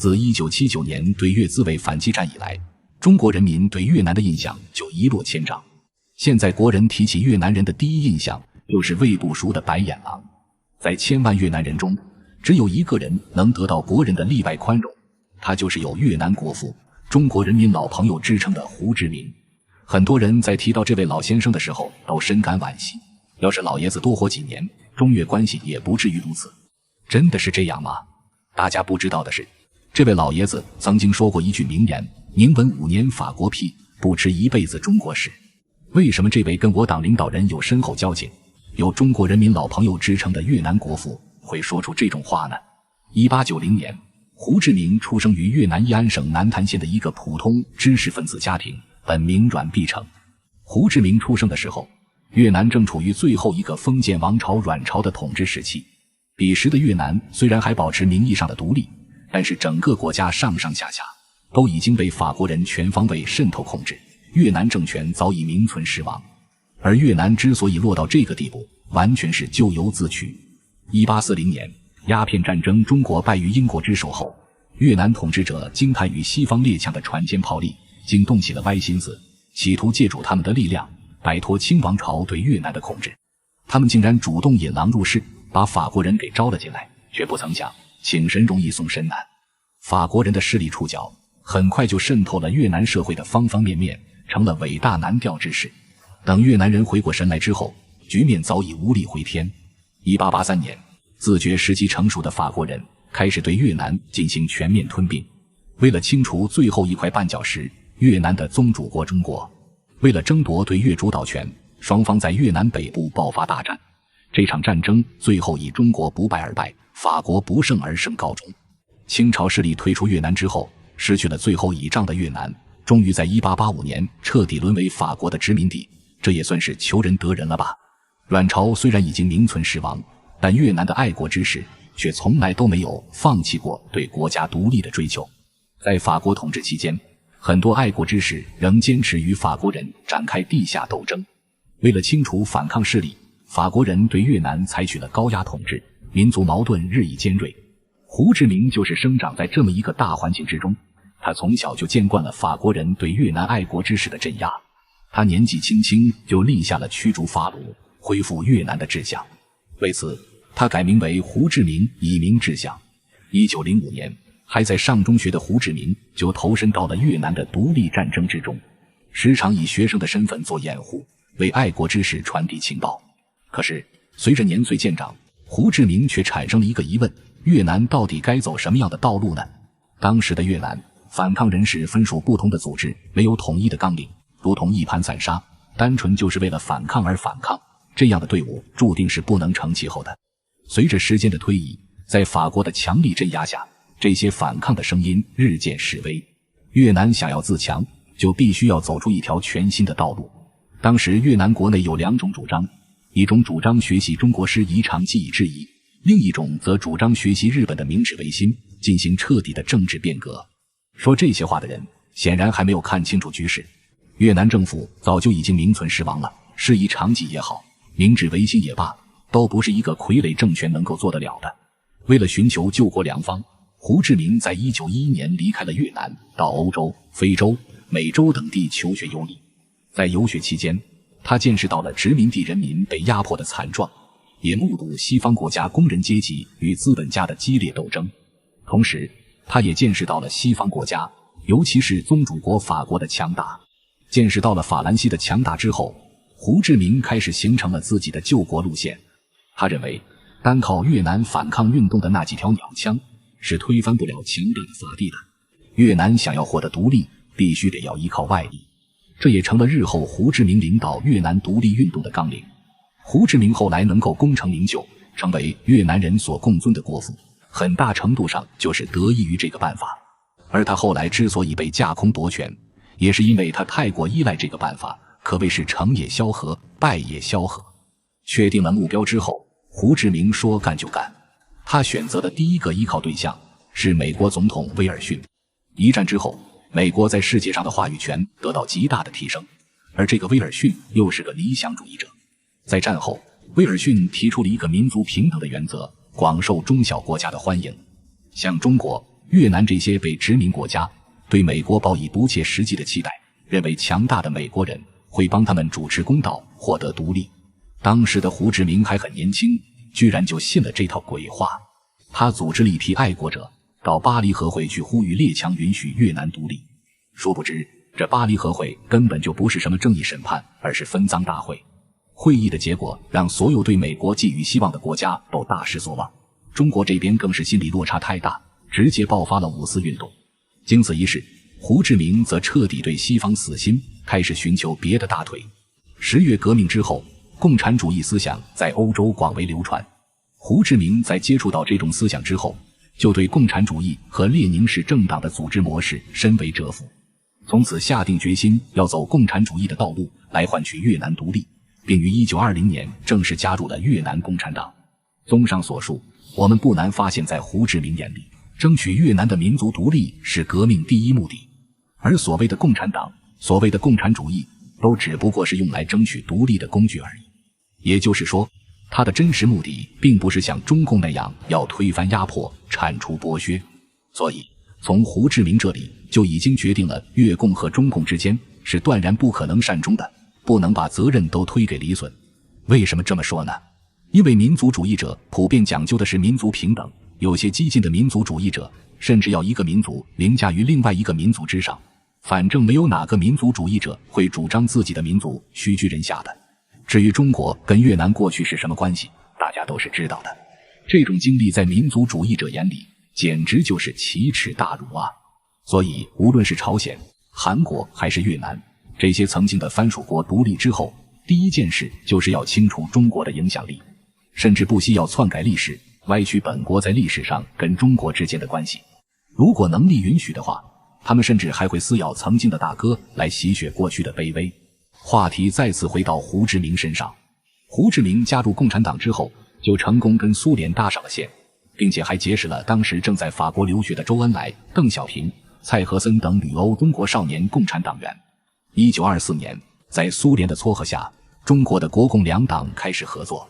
自1979年对越自卫反击战以来，中国人民对越南的印象就一落千丈。现在国人提起越南人的第一印象就是未不熟的白眼狼。在千万越南人中，只有一个人能得到国人的例外宽容，他就是有越南国父、中国人民老朋友之称的胡志明。很多人在提到这位老先生的时候都深感惋惜，要是老爷子多活几年，中越关系也不至于如此。真的是这样吗？大家不知道的是，这位老爷子曾经说过一句名言：宁闻5年法国屁，不吃一辈子中国屎。为什么这位跟我党领导人有深厚交情，有中国人民老朋友之称的越南国父会说出这种话呢？1890年，胡志明出生于越南义安省南坛县的一个普通知识分子家庭，本名阮必成。胡志明出生的时候，越南正处于最后一个封建王朝阮朝的统治时期。彼时的越南虽然还保持名义上的独立，但是整个国家上上下下都已经被法国人全方位渗透控制，越南政权早已名存实亡。而越南之所以落到这个地步，完全是咎由自取。1840年，鸦片战争中国败于英国之手后，越南统治者惊叹于西方列强的船坚炮利，竟动起了歪心思，企图借助他们的力量摆脱清王朝对越南的控制。他们竟然主动引狼入室，把法国人给招了进来，却不曾想请神容易送神难。法国人的势力触角很快就渗透了越南社会的方方面面，成了伟大难调之势。等越南人回过神来之后，局面早已无力回天。1883年，自觉时机成熟的法国人开始对越南进行全面吞并。为了清除最后一块绊脚石，越南的宗主国中国，为了争夺对越主导权，双方在越南北部爆发大战。这场战争最后以中国不败而败，法国不胜而胜告终。清朝势力退出越南之后，失去了最后倚仗的越南，终于在1885年彻底沦为法国的殖民地，这也算是求仁得仁了吧。阮朝虽然已经名存实亡，但越南的爱国之士却从来都没有放弃过对国家独立的追求。在法国统治期间，很多爱国之士仍坚持与法国人展开地下斗争。为了清除反抗势力，法国人对越南采取了高压统治，民族矛盾日益尖锐。胡志明就是生长在这么一个大环境之中，他从小就见惯了法国人对越南爱国之士的镇压。他年纪轻轻就立下了驱逐法虏、恢复越南的志向。为此，他改名为胡志明，以明志向。1905年，还在上中学的胡志明就投身到了越南的独立战争之中，时常以学生的身份做掩护，为爱国之士传递情报。可是随着年岁渐长，胡志明却产生了一个疑问：越南到底该走什么样的道路呢？当时的越南反抗人士分属不同的组织，没有统一的纲领，如同一盘散沙，单纯就是为了反抗而反抗，这样的队伍注定是不能成气候的。随着时间的推移，在法国的强力镇压下，这些反抗的声音日渐式微。越南想要自强，就必须要走出一条全新的道路。当时越南国内有2种主张，一种主张学习中国师夷长技以制夷，另一种则主张学习日本的明治维新，进行彻底的政治变革。说这些话的人显然还没有看清楚局势。越南政府早就已经名存实亡了，师夷长技也好，明治维新也罢，都不是一个傀儡政权能够做得了的。为了寻求救国良方，胡志明在1911年离开了越南，到欧洲、非洲、美洲等地求学游历。在游学期间，他见识到了殖民地人民被压迫的惨状，也目睹西方国家工人阶级与资本家的激烈斗争。同时，他也见识到了西方国家，尤其是宗主国法国的强大。见识到了法兰西的强大之后，胡志明开始形成了自己的救国路线。他认为，单靠越南反抗运动的那几条鸟枪是推翻不了强大的法地的。越南想要获得独立，必须得要依靠外力。这也成了日后胡志明领导越南独立运动的纲领。胡志明后来能够功成名就，成为越南人所共尊的国父，很大程度上就是得益于这个办法。而他后来之所以被架空夺权，也是因为他太过依赖这个办法，可谓是成也萧何，败也萧何。确定了目标之后，胡志明说干就干。他选择的第一个依靠对象是美国总统威尔逊。一战之后，美国在世界上的话语权得到极大的提升，而这个威尔逊又是个理想主义者。在战后，威尔逊提出了一个民族平等的原则，广受中小国家的欢迎。像中国、越南这些被殖民国家对美国抱以不切实际的期待，认为强大的美国人会帮他们主持公道，获得独立。当时的胡志明还很年轻，居然就信了这套鬼话。他组织了一批爱国者到巴黎和会去呼吁列强允许越南独立。殊不知这巴黎和会根本就不是什么正义审判，而是分赃大会。会议的结果让所有对美国寄予希望的国家都大失所望，中国这边更是心理落差太大，直接爆发了五四运动。经此一事，胡志明则彻底对西方死心，开始寻求别的大腿。10月革命之后，共产主义思想在欧洲广为流传。胡志明在接触到这种思想之后，就对共产主义和列宁式政党的组织模式深为折服，从此下定决心要走共产主义的道路来换取越南独立，并于1920年正式加入了越南共产党。综上所述，我们不难发现，在胡志明眼里，争取越南的民族独立是革命第一目的，而所谓的共产党，所谓的共产主义，都只不过是用来争取独立的工具而已。也就是说，他的真实目的并不是像中共那样要推翻压迫、铲除剥削。所以从胡志明这里就已经决定了越共和中共之间是断然不可能善终的，不能把责任都推给李隼。为什么这么说呢？因为民族主义者普遍讲究的是民族平等，有些激进的民族主义者甚至要一个民族凌驾于另外一个民族之上，反正没有哪个民族主义者会主张自己的民族虚居人下的。至于中国跟越南过去是什么关系，大家都是知道的。这种经历在民族主义者眼里简直就是奇耻大辱啊！所以无论是朝鲜、韩国还是越南，这些曾经的藩属国独立之后，第一件事就是要清除中国的影响力，甚至不惜要篡改历史，歪曲本国在历史上跟中国之间的关系。如果能力允许的话，他们甚至还会撕咬曾经的大哥来洗雪过去的卑微。话题再次回到胡志明身上。胡志明加入共产党之后，就成功跟苏联搭上了线，并且还结识了当时正在法国留学的周恩来、邓小平、蔡和森等旅欧中国少年共产党员。1924年，在苏联的撮合下，中国的国共两党开始合作，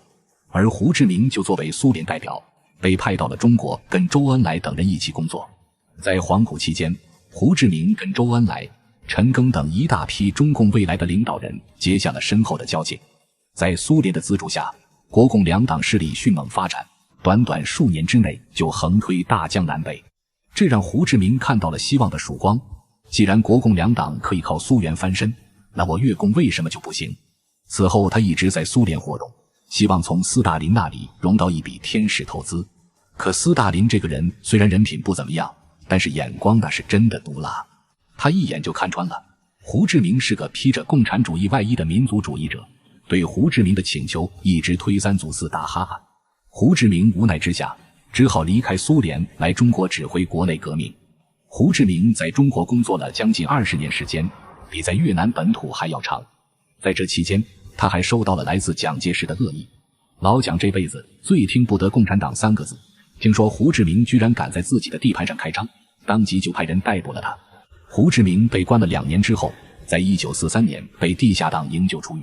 而胡志明就作为苏联代表，被派到了中国跟周恩来等人一起工作。在黄埔期间，胡志明跟周恩来、陈赓等一大批中共未来的领导人结下了深厚的交情。在苏联的资助下，国共两党势力迅猛发展，短短数年之内就横推大江南北，这让胡志明看到了希望的曙光。既然国共两党可以靠苏援翻身，那我越共为什么就不行？此后他一直在苏联活动，希望从斯大林那里融到一笔天使投资。可斯大林这个人虽然人品不怎么样，但是眼光那是真的毒辣。他一眼就看穿了胡志明是个披着共产主义外衣的民族主义者，对胡志明的请求一直推三阻四打哈哈。胡志明无奈之下只好离开苏联来中国指挥国内革命。胡志明在中国工作了将近20年时间，比在越南本土还要长。在这期间，他还收到了来自蒋介石的恶意。老蒋这辈子最听不得共产党3个字，听说胡志明居然敢在自己的地盘上开张，当即就派人逮捕了他。胡志明被关了2年之后，在1943年被地下党营救出狱。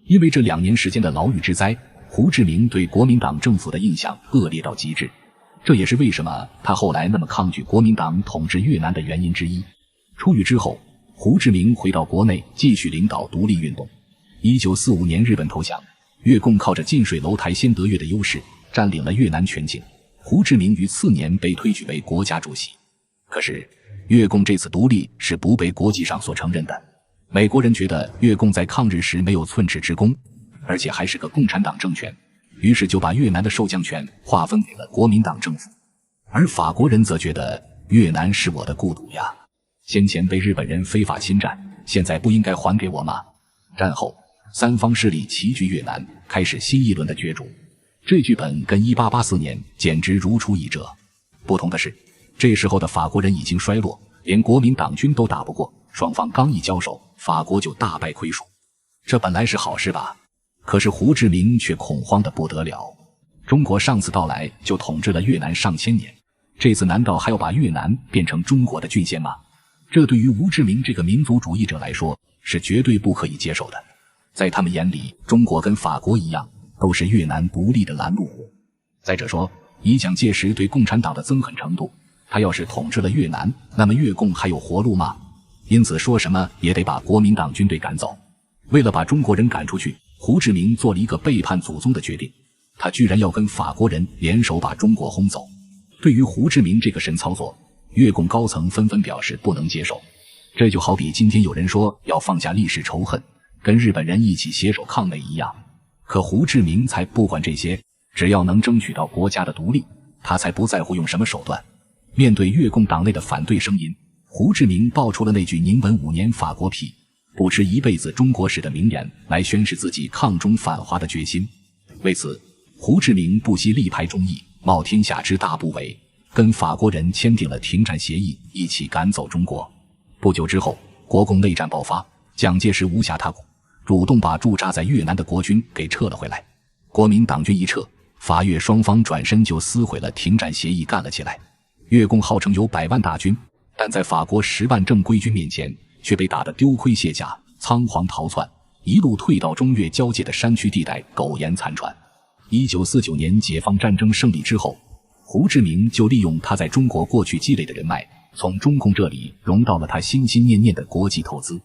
因为这2年时间的牢狱之灾，胡志明对国民党政府的印象恶劣到极致，这也是为什么他后来那么抗拒国民党统治越南的原因之一。出狱之后，胡志明回到国内继续领导独立运动。1945年日本投降，越共靠着近水楼台先得月的优势占领了越南全境，胡志明于次年被推举为国家主席。可是越共这次独立是不被国际上所承认的，美国人觉得越共在抗日时没有寸尺之功，而且还是个共产党政权，于是就把越南的受降权划分给了国民党政府。而法国人则觉得越南是我的故土呀，先前被日本人非法侵占，现在不应该还给我吗？战后三方势力齐聚越南，开始新一轮的角逐。这剧本跟1884年简直如出一辙。不同的是，这时候的法国人已经衰落，连国民党军都打不过，双方刚一交手，法国就大败亏输。这本来是好事吧，可是胡志明却恐慌得不得了。中国上次到来就统治了越南上千年，这次难道还要把越南变成中国的郡县吗？这对于胡志明这个民族主义者来说是绝对不可以接受的。在他们眼里，中国跟法国一样，都是越南独立的拦路虎。再者说，以蒋介石对共产党的憎恨程度，他要是统治了越南，那么越共还有活路吗？因此说什么也得把国民党军队赶走。为了把中国人赶出去，胡志明做了一个背叛祖宗的决定，他居然要跟法国人联手把中国轰走。对于胡志明这个神操作，越共高层纷纷表示不能接受。这就好比今天有人说要放下历史仇恨，跟日本人一起携手抗美一样。可胡志明才不管这些，只要能争取到国家的独立，他才不在乎用什么手段。面对越共党内的反对声音，胡志明爆出了那句宁稳5年法国屁，不吃一辈子中国史的名言，来宣示自己抗中反华的决心。为此，胡志明不惜力排众议，冒天下之大不韪，跟法国人签订了停战协议，一起赶走中国。不久之后，国共内战爆发，蒋介石无暇他顾，主动把驻扎在越南的国军给撤了回来。国民党军一撤，法越双方转身就撕毁了停战协议，干了起来。越共号称有100万大军，但在法国10万正规军面前，却被打得丢盔卸甲，仓皇逃窜，一路退到中越交界的山区地带，苟延残喘。1949年解放战争胜利之后，胡志明就利用他在中国过去积累的人脉，从中共这里融到了他心心念念的国际投资。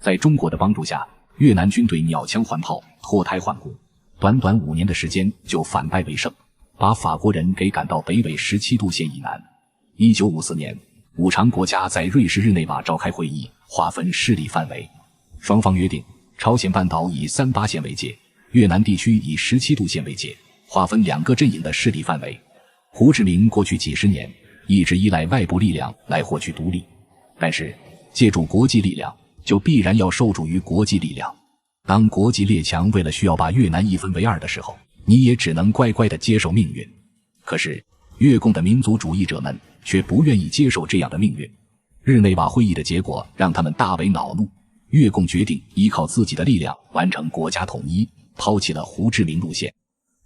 在中国的帮助下，越南军队鸟枪换炮，脱胎换骨，短短5年的时间就反败为胜，把法国人给赶到北纬17度线以南。1954年，5常国家在瑞士日内瓦召开会议，划分势力范围。双方约定，朝鲜半岛以38线为界，越南地区以17度线为界，划分2个阵营的势力范围。胡志明过去几十年一直依赖外部力量来获取独立，但是借助国际力量，就必然要受助于国际力量。当国际列强为了需要把越南一分为2的时候，你也只能乖乖地接受命运。可是越共的民族主义者们却不愿意接受这样的命运。日内瓦会议的结果让他们大为恼怒，越共决定依靠自己的力量完成国家统一，抛弃了胡志明路线。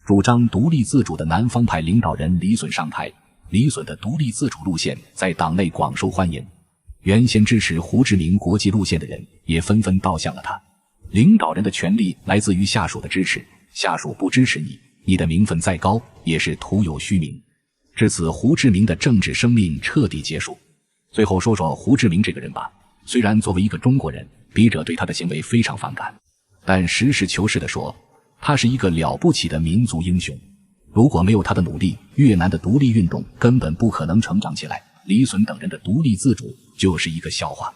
主张独立自主的南方派领导人李隼上台，李隼的独立自主路线在党内广受欢迎，原先支持胡志明国际路线的人也纷纷倒向了他。领导人的权力来自于下属的支持，下属不支持你，你的名分再高也是徒有虚名。至此，胡志明的政治生命彻底结束。最后说说胡志明这个人吧，虽然作为一个中国人，笔者对他的行为非常反感，但实事求是地说，他是一个了不起的民族英雄。如果没有他的努力，越南的独立运动根本不可能成长起来，李隼等人的独立自主就是一个笑话。